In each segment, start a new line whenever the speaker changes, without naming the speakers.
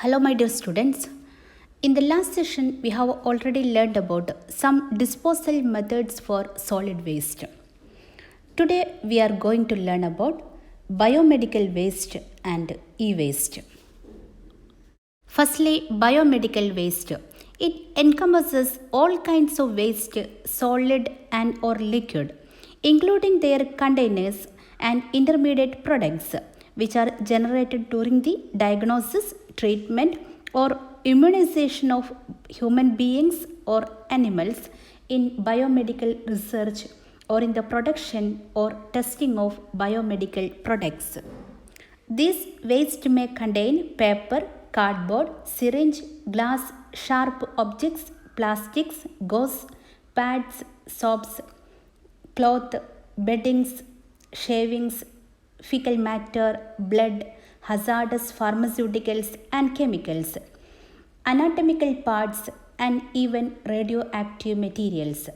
Hello, my dear students. In the last session, we have already learned about some disposal methods for solid waste. Today, we are going to learn about biomedical waste and e-waste. Firstly, biomedical waste. It encompasses all kinds of waste, solid and or liquid, including their containers and intermediate products, which are generated during the diagnosis, treatment, or immunization of human beings or animals in biomedical research or in the production or testing of biomedical products. This waste may contain paper, cardboard, syringe, glass, sharp objects, plastics, gauze, pads, soaps, cloth, beddings, shavings, fecal matter, blood, hazardous pharmaceuticals and chemicals, anatomical parts, and even radioactive materials.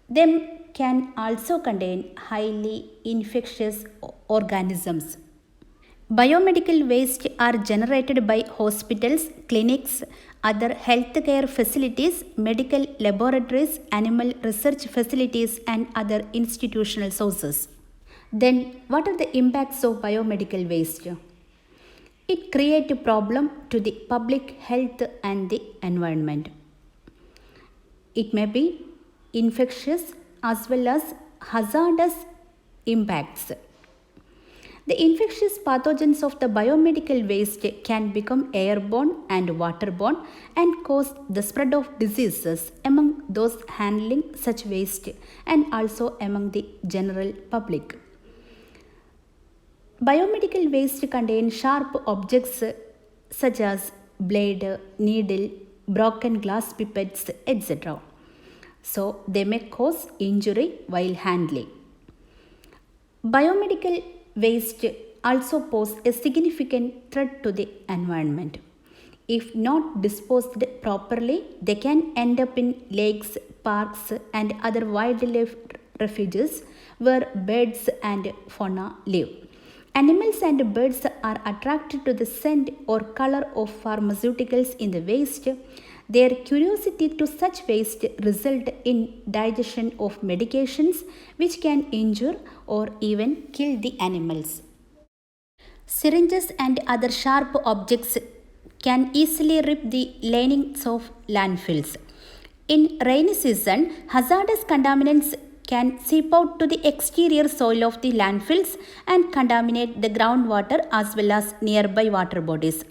They can also contain highly infectious organisms. Biomedical waste are generated by hospitals, clinics, other healthcare facilities, medical laboratories, animal research facilities, and other institutional sources. Then, what are the impacts of biomedical waste? It creates a problem to the public health and the environment. It may be infectious as well as hazardous impacts. The infectious pathogens of the biomedical waste can become airborne and waterborne and cause the spread of diseases among those handling such waste and also among the general public. Biomedical waste contain sharp objects such as blade, needle, broken glass pipettes, etc. So they may cause injury while handling. Biomedical waste also pose a significant threat to the environment. If not disposed properly, they can end up in lakes, parks, and other wildlife refuges where birds and fauna live. Animals and birds are attracted to the scent or color of pharmaceuticals in the waste. Their curiosity to such waste result in digestion of medications which can injure or even kill the animals. Syringes and other sharp objects can easily rip the linings of landfills. In rainy season, hazardous contaminants can seep out to the exterior soil of the landfills and contaminate the groundwater as well as nearby water bodies.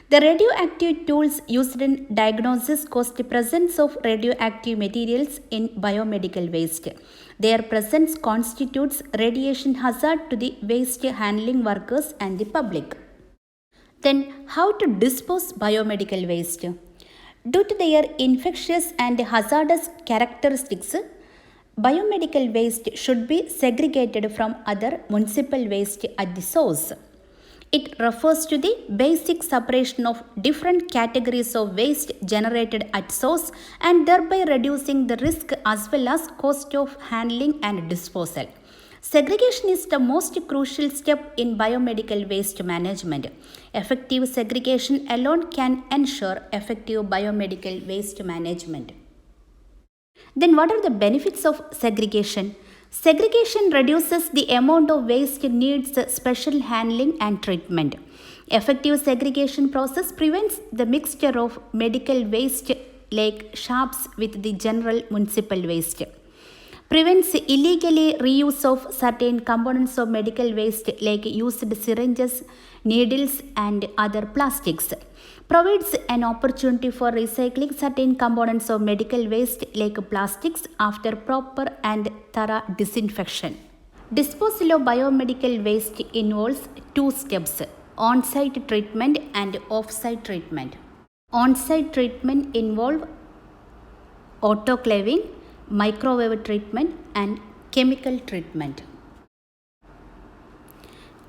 The radioactive tools used in diagnosis cause the presence of radioactive materials in biomedical waste. Their presence constitutes radiation hazard to the waste handling workers and the public. Then, how to dispose biomedical waste? Due to their infectious and hazardous characteristics, biomedical waste should be segregated from other municipal waste at the source. It refers to the basic separation of different categories of waste generated at source and thereby reducing the risk as well as cost of handling and disposal. Segregation is the most crucial step in biomedical waste management. Effective segregation alone can ensure effective biomedical waste management. Then, what are the benefits of segregation? Segregation reduces the amount of waste needs special handling and treatment. Effective segregation process prevents the mixture of medical waste like sharps with the general municipal waste. Prevents illegally reuse of certain components of medical waste like used syringes, needles and other plastics. Provides an opportunity for recycling certain components of medical waste like plastics after proper and thorough disinfection. Disposal of biomedical waste involves two steps: on-site treatment and off-site treatment. On-site treatment involves autoclaving, microwave treatment and chemical treatment.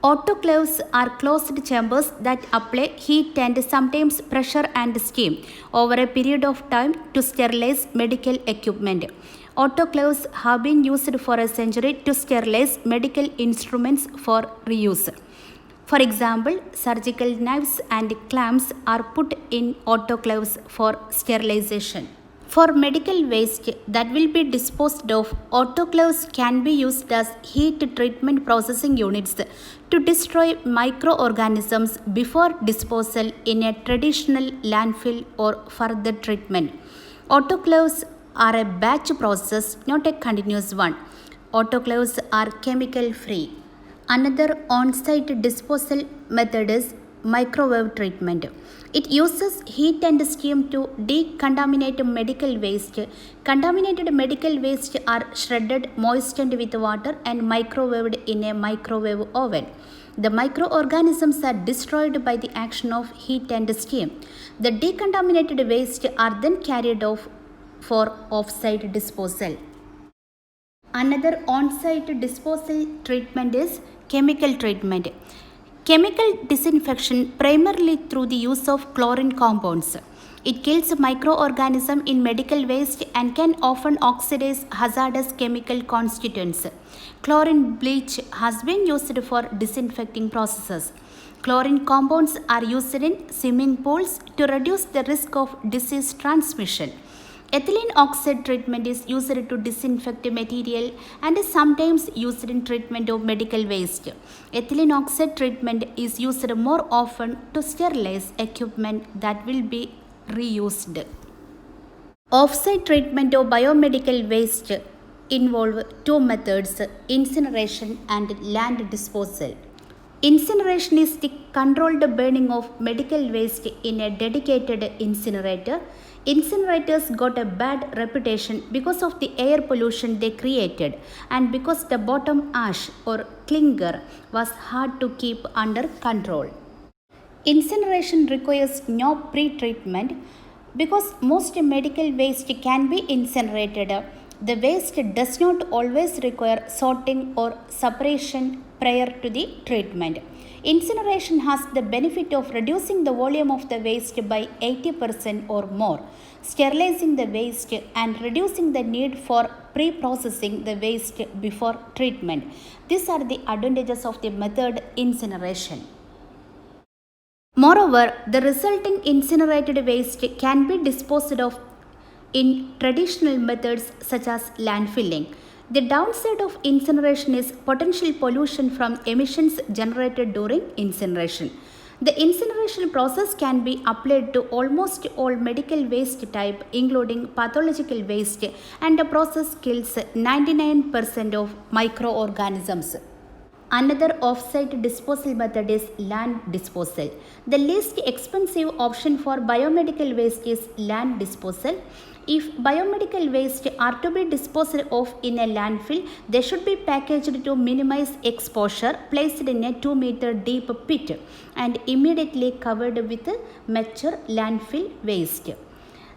Autoclaves are closed chambers that apply heat and sometimes pressure and steam over a period of time to sterilize medical equipment. Autoclaves have been used for a century to sterilize medical instruments for reuse. For example, surgical knives and clamps are put in autoclaves for sterilization. For medical waste that will be disposed of, autoclaves can be used as heat treatment processing units to destroy microorganisms before disposal in a traditional landfill or further treatment. Autoclaves are a batch process, not a continuous one. Autoclaves are chemical free. Another on-site disposal method is microwave treatment. It uses heat and steam to decontaminate medical waste. Contaminated medical waste are shredded, moistened with water and microwaved in a microwave oven. The microorganisms are destroyed by the action of heat and steam. The decontaminated waste are then carried off for off-site disposal. Another on-site disposal treatment is chemical treatment. Chemical disinfection primarily through the use of chlorine compounds. It kills microorganisms in medical waste and can often oxidize hazardous chemical constituents. Chlorine bleach has been used for disinfecting processes. Chlorine compounds are used in swimming pools to reduce the risk of disease transmission. Ethylene oxide treatment is used to disinfect material and is sometimes used in treatment of medical waste. Ethylene oxide treatment is used more often to sterilize equipment that will be reused. Off-site treatment of biomedical waste involve two methods: incineration and land disposal. Incineration is the controlled burning of medical waste in a dedicated incinerator. Incinerators got a bad reputation because of the air pollution they created and because the bottom ash or clinker was hard to keep under control. Incineration requires no pre-treatment because most medical waste can be incinerated. The waste does not always require sorting or separation prior to the treatment. Incineration has the benefit of reducing the volume of the waste by 80% or more, sterilizing the waste and reducing the need for pre-processing the waste before treatment. These are the advantages of the method incineration. Moreover, the resulting incinerated waste can be disposed of in traditional methods such as landfilling. The downside of incineration is potential pollution from emissions generated during incineration. The incineration process can be applied to almost all medical waste type including pathological waste, and the process kills 99% of microorganisms. Another off-site disposal method is land disposal. The least expensive option for biomedical waste is land disposal. If biomedical waste are to be disposed of in a landfill, they should be packaged to minimize exposure, placed in a 2-meter deep pit, and immediately covered with mature landfill waste.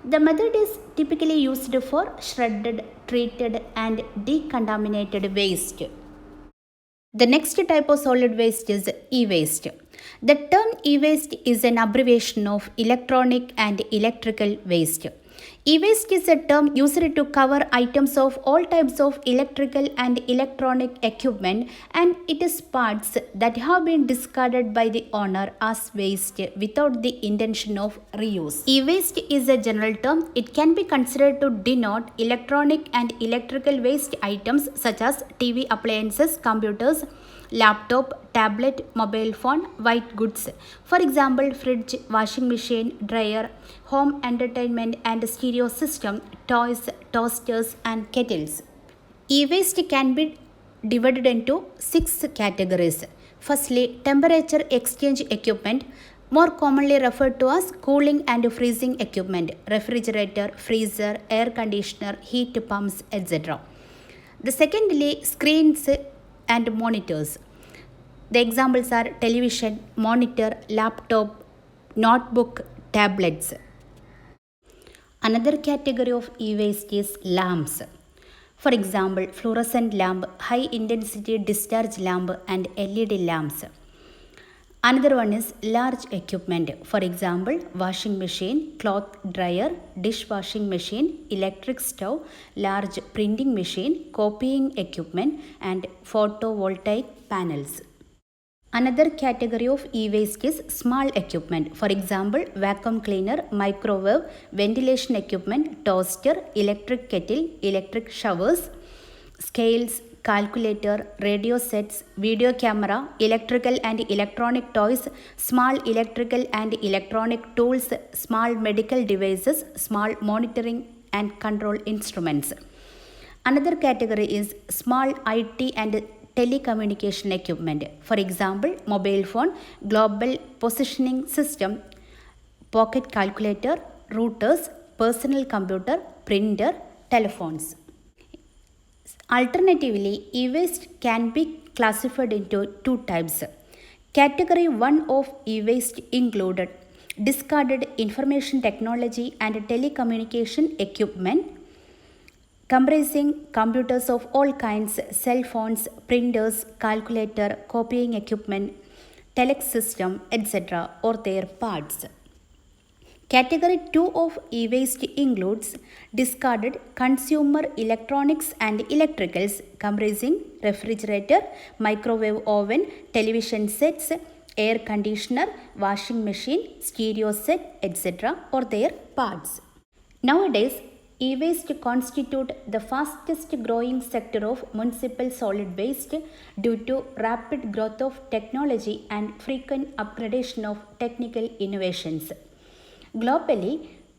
The method is typically used for shredded, treated, and decontaminated waste. The next type of solid waste is e-waste. The term e-waste is an abbreviation of electronic and electrical waste. E-waste is a term used to cover items of all types of electrical and electronic equipment, and it is parts that have been discarded by the owner as waste without the intention of reuse. E-waste is a general term. It can be considered to denote electronic and electrical waste items such as TV appliances, computers, laptop, tablet, mobile phone, white goods. For example, fridge, washing machine, dryer, home entertainment and stereo system, toys, toasters and kettles. E-waste can be divided into 6 categories. Firstly, temperature exchange equipment, more commonly referred to as cooling and freezing equipment, refrigerator, freezer, air conditioner, heat pumps, etc. The secondly, screens and monitors. The examples are television, monitor, laptop, notebook, tablets. Another category of e-waste is lamps. For example, fluorescent lamp, high intensity discharge lamp and LED lamps. Another one is large equipment. For example, washing machine, cloth dryer, dishwashing machine, electric stove, large printing machine, copying equipment and photovoltaic panels. Another category of e-waste is small equipment. For example, vacuum cleaner, microwave, ventilation equipment, toaster, electric kettle, electric showers, scales, calculator, radio sets, video camera, electrical and electronic toys, small electrical and electronic tools, small medical devices, small monitoring and control instruments. Another category is small IT and telecommunication equipment. For example, mobile phone, global positioning system, pocket calculator, routers, personal computer, printer, telephones. Alternatively, e-waste can be classified into two types. Category 1 of e-waste included discarded information technology and telecommunication equipment comprising computers of all kinds, cell phones, printers, calculator, copying equipment, telex system, etc. or their parts. Category 2 of e-waste includes discarded consumer electronics and electricals comprising refrigerator, microwave oven, television sets, air conditioner, washing machine, stereo set, etc. or their parts. Nowadays, e-waste constitute the fastest growing sector of municipal solid waste due to rapid growth of technology and frequent upgradation of technical innovations. Globally,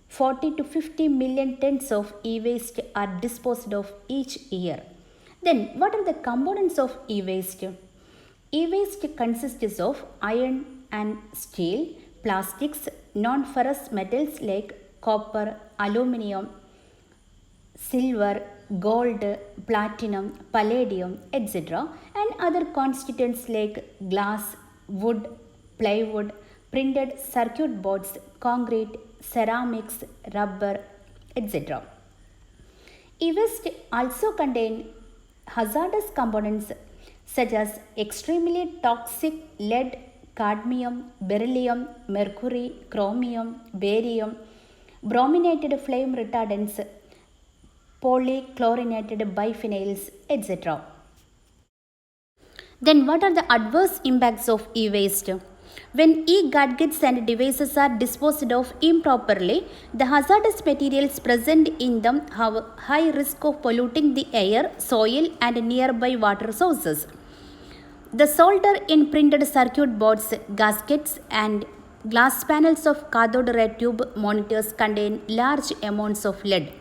40 to 50 million tons of e-waste are disposed of each year. Then, what are the components of e-waste? E-waste consists of iron and steel, plastics, non-ferrous metals like copper, aluminium, silver, gold, platinum, palladium, etc. and other constituents like glass, wood, plywood, printed circuit boards, concrete, ceramics, rubber, etc. E-waste also contain hazardous components such as extremely toxic lead, cadmium, beryllium, mercury, chromium, barium, brominated flame retardants, polychlorinated biphenyls, etc. Then what are the adverse impacts of e-waste? When e-gadgets and devices are disposed of improperly, the hazardous materials present in them have high risk of polluting the air, soil and nearby water sources. The solder in printed circuit boards, gaskets and glass panels of cathode ray tube monitors contain large amounts of lead.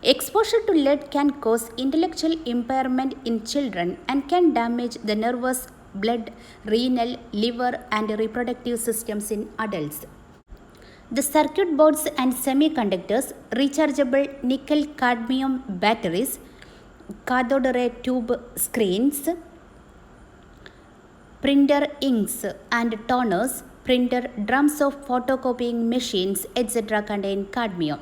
Exposure to lead can cause intellectual impairment in children and can damage the nervous, blood, renal, liver and reproductive systems in adults. The circuit boards and semiconductors, rechargeable nickel cadmium batteries, cathode ray tube screens, printer inks and toners, printer drums of photocopying machines, etc. contain cadmium.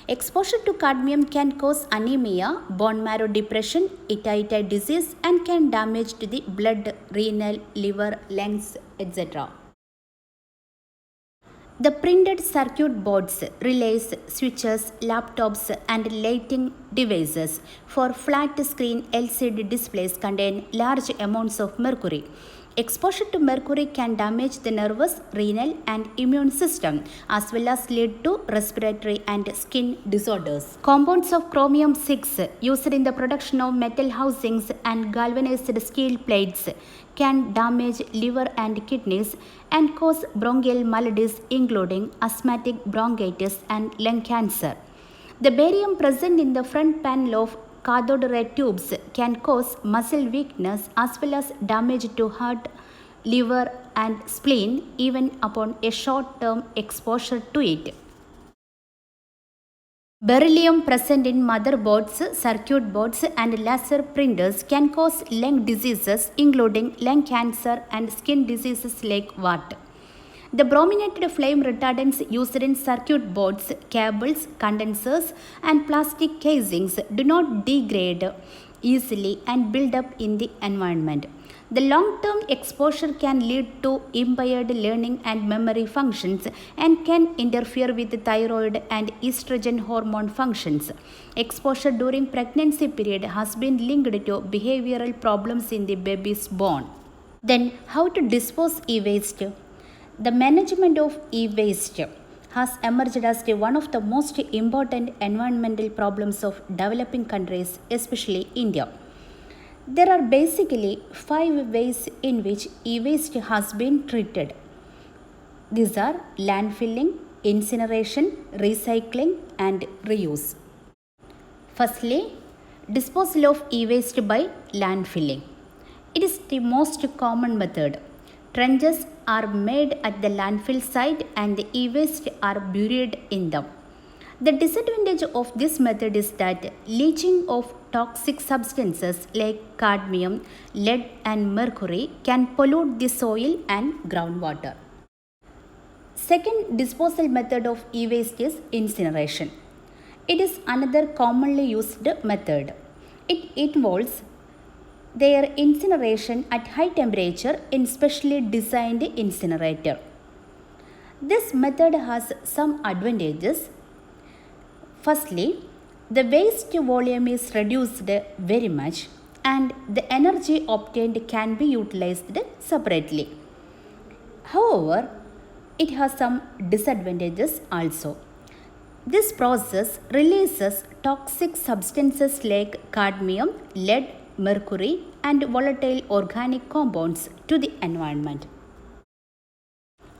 Exposure to cadmium can cause anemia, bone marrow depression, Ita disease and can damage to the blood, renal, liver, lungs, etc. The printed circuit boards, relays, switches, laptops and lighting devices for flat screen LCD displays contain large amounts of mercury. Exposure to mercury can damage the nervous, renal and immune system as well as lead to respiratory and skin disorders. Compounds of chromium 6 used in the production of metal housings and galvanized steel plates can damage liver and kidneys and cause bronchial maladies including asthmatic bronchitis and lung cancer. The barium present in the front panel of cathode ray tubes can cause muscle weakness as well as damage to heart, liver and spleen even upon a short-term exposure to it. Beryllium present in motherboards, circuit boards and laser printers can cause lung diseases including lung cancer and skin diseases like wart. The brominated flame retardants used in circuit boards, cables, condensers and plastic casings do not degrade easily and build up in the environment. The long-term exposure can lead to impaired learning and memory functions and can interfere with the thyroid and estrogen hormone functions. Exposure during pregnancy period has been linked to behavioral problems in the baby's bone. Then, how to dispose e-waste? The management of e-waste has emerged as one of the most important environmental problems of developing countries, especially India. There are basically 5 ways in which e-waste has been treated. These are landfilling, incineration, recycling, and reuse. Firstly, disposal of e-waste by landfilling. It is the most common method. Trenches are made at the landfill site and the e-waste are buried in them. The disadvantage of this method is that leaching of toxic substances like cadmium, lead, and mercury can pollute the soil and groundwater. Second disposal method of e-waste is incineration. It is another commonly used method. It involves their incineration at high temperature in specially designed incinerator. This method has some advantages. Firstly, the waste volume is reduced very much and the energy obtained can be utilized separately. However, it has some disadvantages also. This process releases toxic substances like cadmium, lead, mercury, and volatile organic compounds to the environment.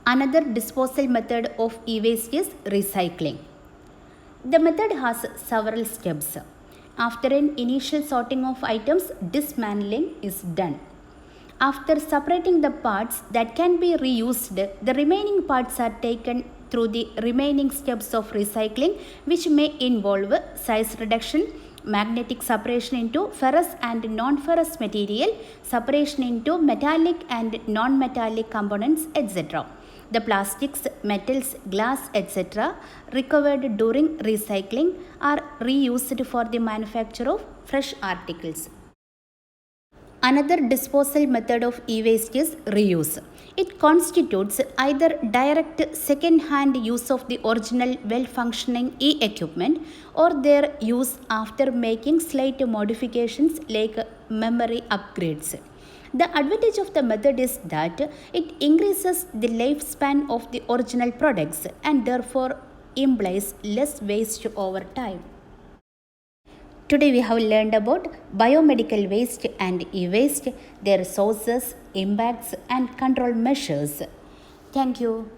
Another disposal method of e-waste is recycling. The method has several steps. After an initial sorting of items, dismantling is done. After separating the parts that can be reused, the remaining parts are taken through the remaining steps of recycling, which may involve size reduction, magnetic separation into ferrous and non-ferrous material, separation into metallic and non-metallic components, etc. The plastics, metals, glass, etc. recovered during recycling are reused for the manufacture of fresh articles. Another disposal method of e-waste is reuse. It constitutes either direct second-hand use of the original well-functioning e-equipment or their use after making slight modifications like memory upgrades. The advantage of the method is that it increases the lifespan of the original products and therefore implies less waste over time. Today we have learned about biomedical waste and e-waste, their sources, impacts, and control measures. Thank you.